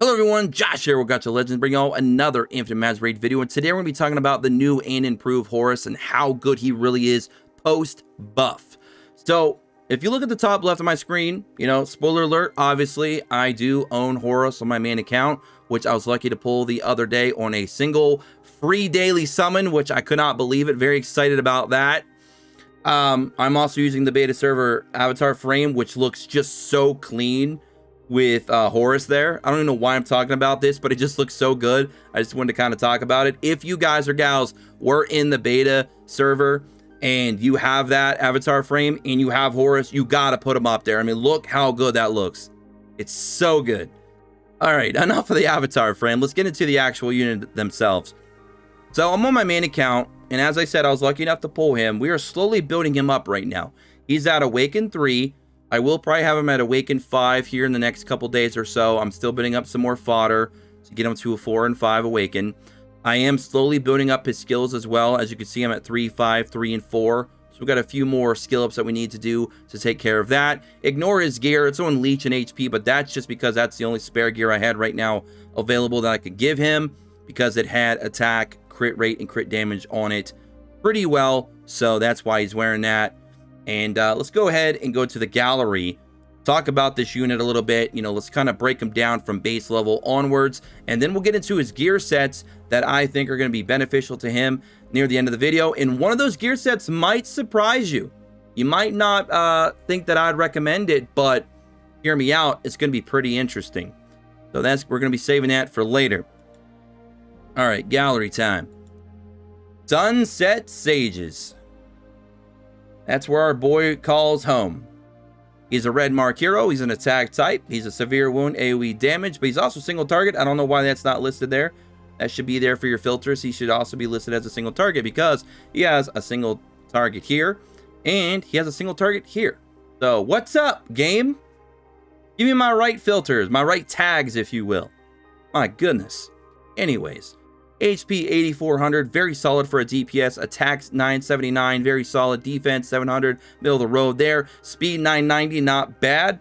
Hello everyone, Josh here with Gotcha Legends, bringing y'all another Infinite Magicraid video, and today we're going to be talking about the new and improved Horus and how good he really is post-buff. So, if you look at the top left of my screen, spoiler alert, obviously, I do own Horus on my main account, which I was lucky to pull the other day on a single free daily summon, which I could not believe it. Very excited about that. I'm also using the beta server avatar frame, which looks just so clean with Horus there. I don't even know why I'm talking about this, but it just looks so good. I just wanted to kind of talk about it. If you guys or gals were in the beta server and you have that avatar frame and you have Horus, you gotta put him up there. I mean, look how good that looks. It's so good. All right, enough of the avatar frame. Let's get into the actual unit themselves. So I'm on my main account, and as I said, I was lucky enough to pull him. We are slowly building him up right now. He's at Awaken 3. I will probably have him at Awaken 5 here in the next couple days or so. I'm still building up some more fodder to get him to a 4 and 5 Awaken. I am slowly building up his skills as well. As you can see, I'm at 3, 5, 3, and 4. So we've got a few more skill ups that we need to do to take care of that. Ignore his gear. It's on Leech and HP, but that's just because that's the only spare gear I had right now available that I could give him, because it had attack, crit rate, and crit damage on it pretty well. So that's why he's wearing that. And let's go ahead and go to the gallery, talk about this unit a little bit. Let's kind of break him down from base level onwards, and then we'll get into his gear sets that I think are going to be beneficial to him near the end of the video. And one of those gear sets might surprise you. You might not think that I'd recommend it, but hear me out. It's going to be pretty interesting. So we're going to be saving that for later. All right, gallery time. Sunset Sages. That's where our boy calls home. He's a red mark hero. He's an attack type. He's a severe wound AoE damage, but he's also single target. I don't know why that's not listed there. That should be there for your filters. He should also be listed as a single target because he has a single target here and he has a single target here. So what's up, game? Give me my right filters, my right tags, if you will. My goodness. Anyways. HP 8400, very solid for a DPS. Attacks 979, very solid. Defense 700, middle of the road there. Speed 990, not bad.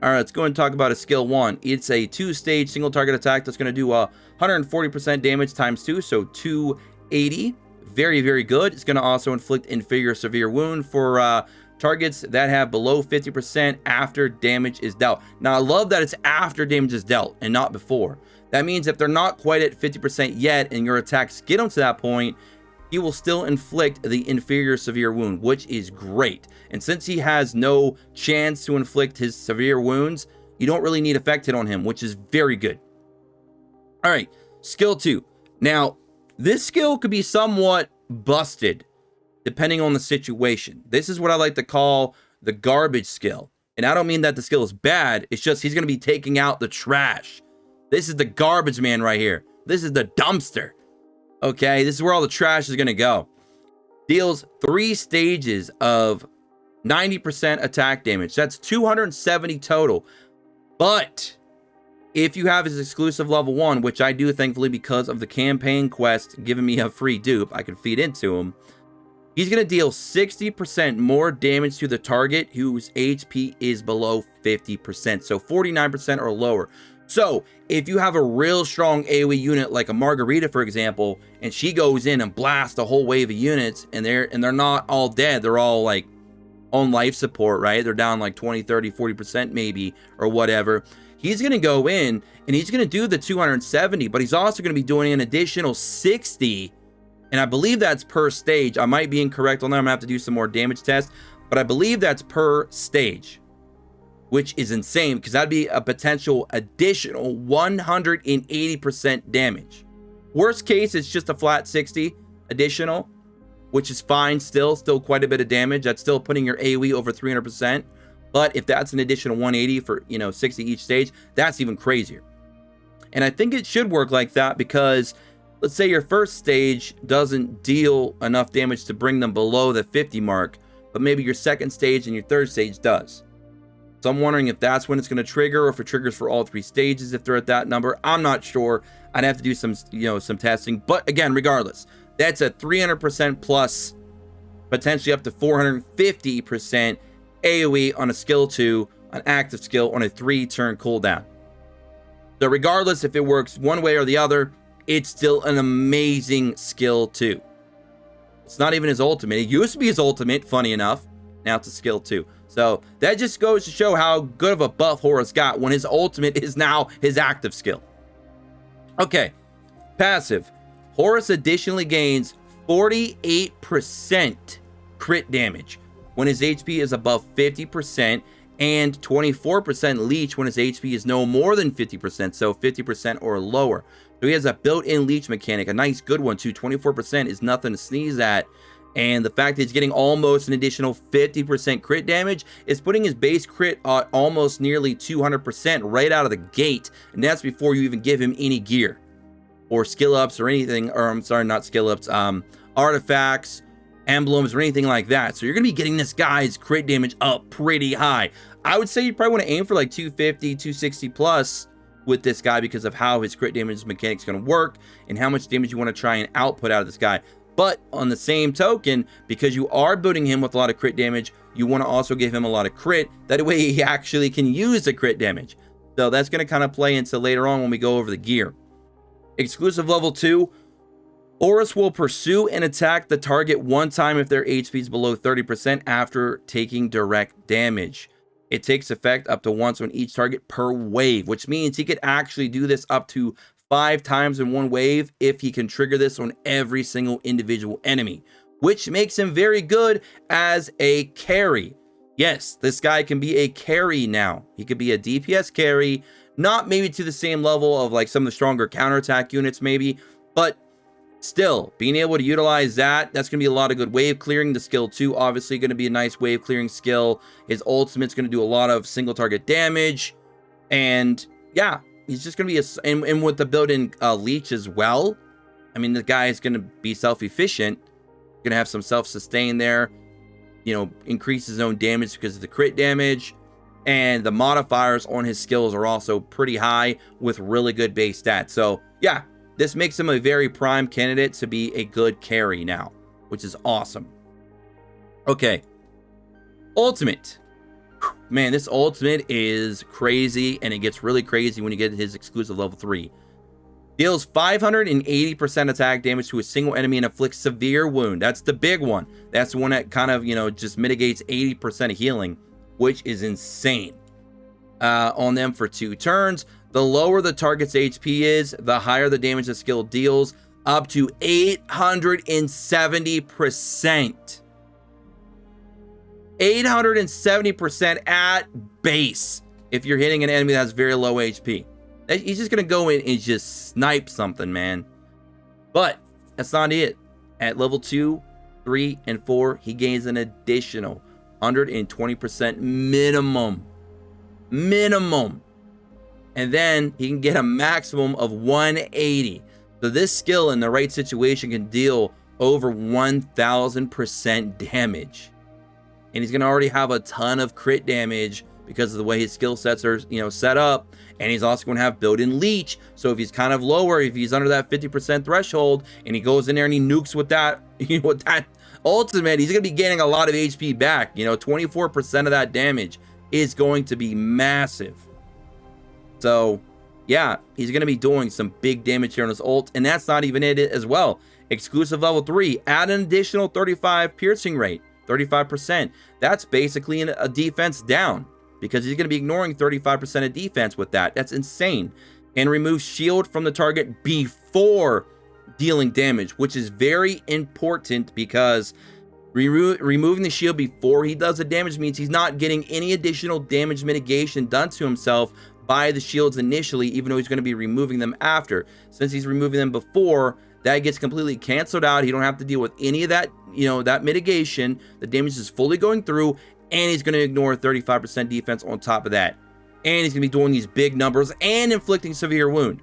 All right, let's go and talk about a skill 1. It's a 2-stage single target attack that's going to do 140% damage times 2, so 280. Very, very good. It's going to also inflict inferior severe wound for targets that have below 50% after damage is dealt. Now, I love that it's after damage is dealt and not before. That means if they're not quite at 50% yet and your attacks get them to that point, he will still inflict the inferior severe wound, which is great. And since he has no chance to inflict his severe wounds, you don't really need effect hit on him, which is very good. All right, skill 2. Now, this skill could be somewhat busted depending on the situation. This is what I like to call the garbage skill. And I don't mean that the skill is bad. It's just he's going to be taking out the trash. This is the garbage man right here. This is the dumpster. Okay, this is where all the trash is going to go. Deals 3 stages of 90% attack damage. That's 270 total. But if you have his exclusive level 1, which I do thankfully because of the campaign quest giving me a free dupe, I can feed into him. He's going to deal 60% more damage to the target whose HP is below 50%. So 49% or lower. So if you have a real strong AoE unit like a Margarita, for example, and she goes in and blasts a whole wave of units and they're not all dead, they're all like on life support, right? They're down like 20, 30, 40% maybe or whatever. He's going to go in and he's going to do the 270, but he's also going to be doing an additional 60. And I believe that's per stage. I might be incorrect on that. I'm going to have to do some more damage tests, but I believe that's per stage, which is insane because that'd be a potential additional 180% damage. Worst case, it's just a flat 60 additional, which is fine still quite a bit of damage. That's still putting your AoE over 300%. But if that's an additional 180 for, 60 each stage, that's even crazier. And I think it should work like that because let's say your first stage doesn't deal enough damage to bring them below the 50 mark, but maybe your second stage and your third stage does. So I'm wondering if that's when it's going to trigger or if it triggers for all 3 stages if they're at that number. I'm not sure. I'd have to do some, some testing. But again, regardless, that's a 300% plus, potentially up to 450% AoE on a skill 2, an active skill on a 3-turn cooldown. So regardless if it works one way or the other, it's still an amazing skill too. It's not even his ultimate. It used to be his ultimate, funny enough. Now it's a skill too. So that just goes to show how good of a buff Horus got when his ultimate is now his active skill. Okay, passive. Horus additionally gains 48% crit damage when his HP is above 50%, and 24% leech when his HP is no more than 50%, so 50% or lower. So he has a built-in leech mechanic, a nice good one too. 24% is nothing to sneeze at. And the fact that he's getting almost an additional 50% crit damage is putting his base crit at almost nearly 200% right out of the gate. And that's before you even give him any gear or skill ups or anything, or I'm sorry, not skill ups, artifacts, emblems, or anything like that. So you're going to be getting this guy's crit damage up pretty high. I would say you probably want to aim for like 250, 260 plus with this guy because of how his crit damage mechanic is going to work and how much damage you want to try and output out of this guy. But on the same token, because you are building him with a lot of crit damage, you want to also give him a lot of crit. That way he actually can use the crit damage. So that's going to kind of play into later on when we go over the gear. Exclusive level 2, Horus will pursue and attack the target one time if their HP is below 30% after taking direct damage. It takes effect up to once on each target per wave, which means he could actually do this up to 5 times in one wave if he can trigger this on every single individual enemy, which makes him very good as a carry. Yes, this guy can be a carry now. He could be a DPS carry, not maybe to the same level of like some of the stronger counterattack units maybe, but still being able to utilize that's going to be a lot of good wave clearing. The skill 2 obviously going to be a nice wave clearing skill. His ultimate's going to do a lot of single target damage, and yeah, he's just going to be and with the built-in leech as well. I mean, the guy is going to be self-efficient, going to have some self-sustain there, you know, increase his own damage because of the crit damage, and the modifiers on his skills are also pretty high with really good base stats. So yeah, this makes him a very prime candidate to be a good carry now, which is awesome. Okay, ultimate. Man, this ultimate is crazy, and it gets really crazy when you get his exclusive level 3. Deals 580% attack damage to a single enemy and inflicts severe wound. That's the big one. That's the one that kind of, you know, just mitigates 80% of healing, which is insane on them for 2 turns. The lower the target's HP is, the higher the damage the skill deals, up to 870%. 870% at base if you're hitting an enemy that has very low HP. He's just going to go in and just snipe something, man. But that's not it. At level 2, 3, and 4, he gains an additional 120% minimum. And then he can get a maximum of 180. So this skill in the right situation can deal over 1000% damage. And he's going to already have a ton of crit damage because of the way his skill sets are, you know, set up. And he's also going to have built-in leech. So if he's kind of lower, if he's under that 50% threshold, and he goes in there and he nukes with that, you know, with that ultimate, he's going to be gaining a lot of HP back. You know, 24% of that damage is going to be massive. So yeah, he's going to be doing some big damage here on his ult, and that's not even it as well. Exclusive level 3, add an additional 35 piercing rate, 35%. That's basically a defense down, because he's going to be ignoring 35% of defense with that. That's insane. And remove shield from the target before dealing damage, which is very important, because removing the shield before he does the damage means he's not getting any additional damage mitigation done to himself by the shields initially, even though he's going to be removing them after. Since he's removing them before, that gets completely canceled out. He don't have to deal with any of that, you know, that mitigation. The damage is fully going through, and he's going to ignore 35% defense on top of that. And he's going to be doing these big numbers and inflicting severe wound.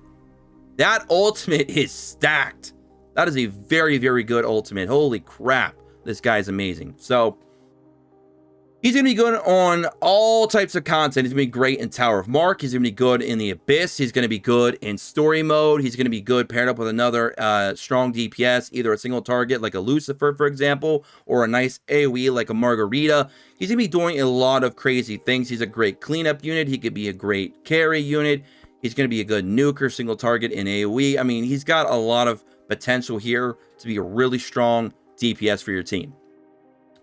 That ultimate is stacked. That is a very, very good ultimate. Holy crap. This guy is amazing. So he's going to be good on all types of content. He's going to be great in Tower of Mark. He's going to be good in the Abyss. He's going to be good in story mode. He's going to be good paired up with another strong DPS, either a single target like a Lucifer, for example, or a nice AoE like a Margarita. He's going to be doing a lot of crazy things. He's a great cleanup unit. He could be a great carry unit. He's going to be a good nuker, single target in AoE. I mean, he's got a lot of potential here to be a really strong DPS for your team.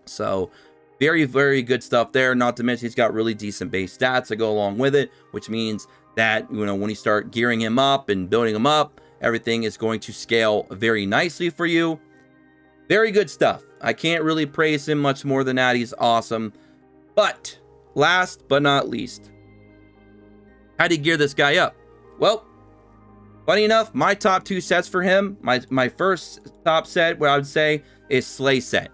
So very, very good stuff there. Not to mention he's got really decent base stats to go along with it, which means that, you know, when you start gearing him up and building him up, everything is going to scale very nicely for you. Very good stuff. I can't really praise him much more than that. He's awesome. But last but not least, how do you gear this guy up? Well, funny enough, my top 2 sets for him, my first top set, what I would say, is Slay set.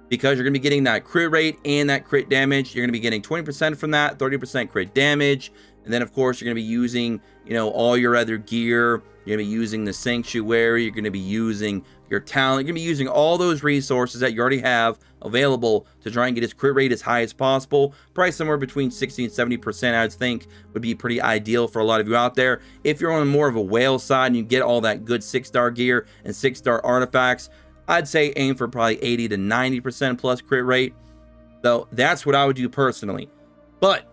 Because you're going to be getting that crit rate and that crit damage. You're going to be getting 20% from that, 30% crit damage. And then, of course, you're going to be using, you know, all your other gear. You're going to be using the Sanctuary. You're going to be using your talent. You're going to be using all those resources that you already have available to try and get his crit rate as high as possible. Probably somewhere between 60 and 70%, I would think, would be pretty ideal for a lot of you out there. If you're on more of a whale side and you get all that good 6-star gear and 6-star artifacts, I'd say aim for probably 80 to 90% plus crit rate. So that's what I would do personally. But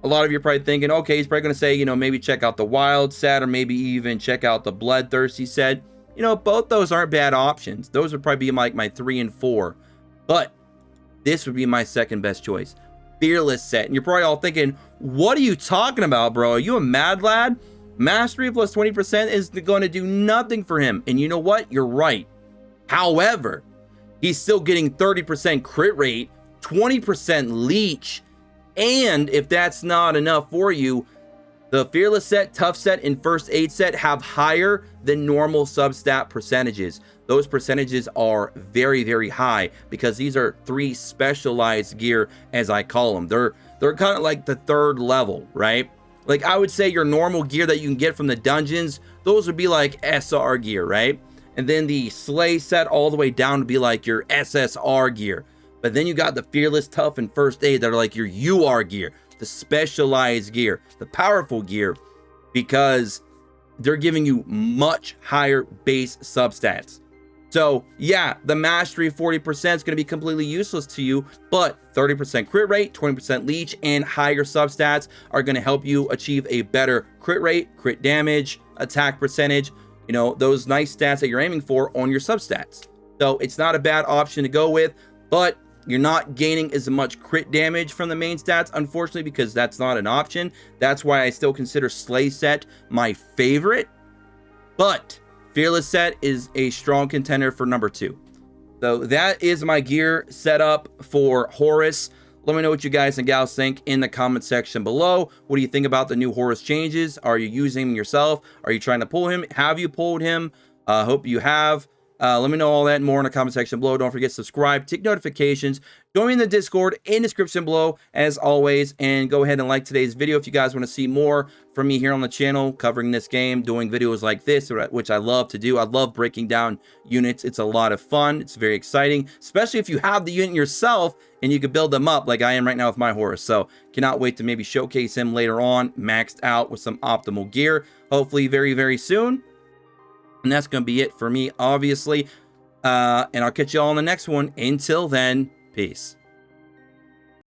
a lot of you are probably thinking, okay, he's probably going to say, you know, maybe check out the wild set or maybe even check out the bloodthirsty set. You know, both those aren't bad options. Those would probably be like my 3 and 4. But this would be my second best choice. Fearless set. And you're probably all thinking, what are you talking about, bro? Are you a mad lad? Mastery plus 20% is going to do nothing for him. And you know what? You're right. However, he's still getting 30% crit rate, 20% leech, and if that's not enough for you, the Fearless set, Tough set, and First Aid set have higher than normal substat percentages. Those percentages are very, very high because these are 3 specialized gear, as I call them. They're kind of like the 3rd level, right? Like I would say your normal gear that you can get from the dungeons, those would be like SR gear, right? And then the Slay set all the way down to be like your SSR gear. But then you got the Fearless, Tough, and First Aid that are like your UR gear, the specialized gear, the powerful gear, because they're giving you much higher base substats. So yeah, the Mastery 40% is going to be completely useless to you, but 30% crit rate, 20% leech, and higher substats are going to help you achieve a better crit rate, crit damage, attack percentage, you know, those nice stats that you're aiming for on your substats. So it's not a bad option to go with, but you're not gaining as much crit damage from the main stats, unfortunately, because that's not an option. That's why I still consider Slay set my favorite, but Fearless set is a strong contender for number 2. So that is my gear setup for Horus. Let me know what you guys and gals think in the comment section below. What do you think about the new Horus changes? Are you using him yourself? Are you trying to pull him? Have you pulled him? Hope you have. Let me know all that and more in the comment section below. Don't forget to subscribe, tick notifications, join me in the Discord in the description below as always, and go ahead and like today's video if you guys want to see more from me here on the channel covering this game, doing videos like this, which I love to do. I love breaking down units. It's a lot of fun. It's very exciting, especially if you have the unit yourself and you can build them up like I am right now with my Horus. So cannot wait to maybe showcase him later on, maxed out with some optimal gear, hopefully very, very soon. And that's going to be it for me, obviously. And I'll catch you all on the next one. Until then, peace.